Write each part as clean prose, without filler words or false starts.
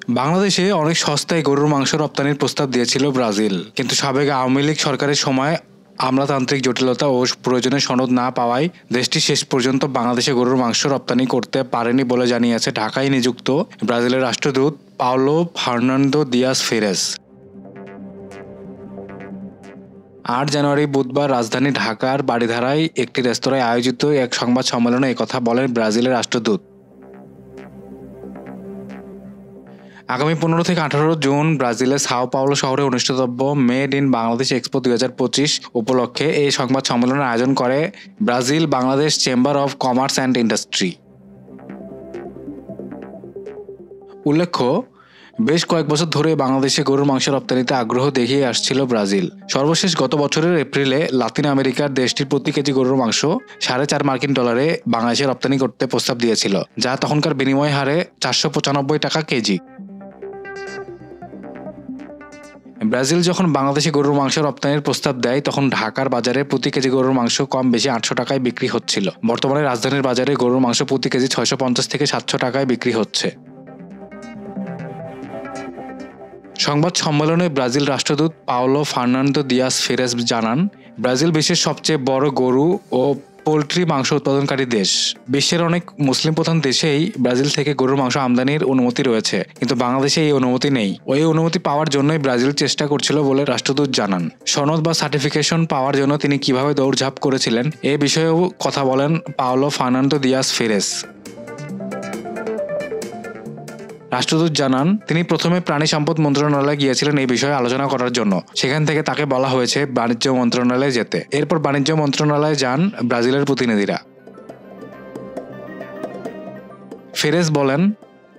বাংলাদেশে অনেক সস্তায় গরুর মাংস রপ্তানির প্রস্তাব দিয়েছিল ব্রাজিল, কিন্তু সাবেক আওয়ামী লীগ সরকারের সময় আমলাতান্ত্রিক জটিলতা ও প্রয়োজনীয় সনদ না পাওয়ায় দেশটি শেষ পর্যন্ত বাংলাদেশে গরুর মাংস রপ্তানি করতে পারেনি বলে জানিয়েছে ঢাকায় নিযুক্ত ব্রাজিলের রাষ্ট্রদূত পাওলো ফার্নান্দো দিয়াস ফেরেস। ৮ জানুয়ারি বুধবার রাজধানী ঢাকার বারিধারায় একটি রেস্তোরাঁয় আয়োজিত এক সংবাদ সম্মেলনে একথা বলেন ব্রাজিলের রাষ্ট্রদূত। আগামী 15 থেকে 18 জুন ব্রাজিলের সাও পাওলো শহরে অনুষ্ঠিতব্য মেড ইন বাংলাদেশ এক্সপো 2025 উপলক্ষে এই সংবাদ সম্মেলনের আয়োজন করে Brazil Bangladesh chamber of commerce and industry. উল্লেখ্য, বেশ কয়েক বছর ধরে বাংলাদেশে গরুর মাংস রপ্তানিতে আগ্রহ দেখিয়ে আসছিল ব্রাজিল। সর্বশেষ গত বছরের এপ্রিলে লাতিন আমেরিকার দেশটির প্রতি কেজি গরুর মাংস $4.5 বাংলাদেশে রপ্তানি করতে প্রস্তাব দিয়েছিল, যা তখনকার বিনিময় হারে 495 টাকা কেজি। ব্রাজিল যখন বাংলাদেশে গরুর মাংস রপ্তানির প্রস্তাব দেয়, তখন ঢাকার বাজারে প্রতি কেজি গরুর মাংস কম বেশি 800 টাকায় বিক্রি হচ্ছিল। বর্তমানে রাজধানীর বাজারে গরুর মাংস প্রতি কেজি 650 থেকে 700 টাকায় বিক্রি হচ্ছে। সংবাদ সম্মেলনে ব্রাজিল রাষ্ট্রদূত পাওলো ফার্নান্দো দিয়াস ফেরেস জানান, ব্রাজিল বিশ্বের সবচেয়ে বড় গরু ও পোলট্রি মাংস উৎপাদনকারী দেশ। বিশ্বের অনেক মুসলিম প্রধান দেশেই ব্রাজিল থেকে গরুর মাংস আমদানির অনুমতি রয়েছে, কিন্তু বাংলাদেশে এই অনুমতি নেই। ওই অনুমতি পাওয়ার জন্যই ব্রাজিল চেষ্টা করছিল বলে রাষ্ট্রদূত জানান। সনদ বা সার্টিফিকেশন পাওয়ার জন্য তিনি কিভাবে দৌড়ঝাঁপ করেছিলেন এ বিষয়েও কথা বলেন পাওলো ফার্নান্দো দিয়াস ফেরেস। রাষ্ট্রদূত জানান, তিনি প্রথমে প্রাণী সম্পদ মন্ত্রণালয়ে গিয়েছিলেন এই বিষয়ে আলোচনা করার জন্য। সেখান থেকে তাকে বলা হয়েছে বাণিজ্য মন্ত্রণালয়ে যেতে। এরপর বাণিজ্য মন্ত্রণালয়ে যান ব্রাজিলের প্রতিনিধিরা। ফেরেস বলেন,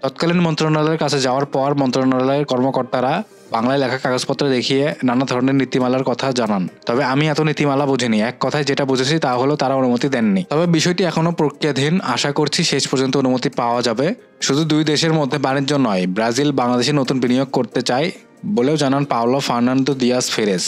তৎকালীন মন্ত্রণালয়ের কাছে যাওয়ার পর মন্ত্রণালয়ের কর্মকর্তারা বাংলায় লেখা কাগজপত্র দেখিয়ে নানা ধরনের নীতিমালার কথা জানান। তবে আমি এত নীতিমালা বুঝিনি। এক কথায় যেটা বুঝেছি তা হলো তারা অনুমতি দেননি। তবে বিষয়টি এখনো প্রক্রিয়াধীন। আশা করছি শেষ পর্যন্ত অনুমতি পাওয়া যাবে। শুধু দুই দেশের মধ্যে বাণিজ্য নয়, ব্রাজিল বাংলাদেশে নতুন বিনিয়োগ করতে চায় বলেও জানান পাওলো ফার্নান্দো দিয়াস ফেরেস।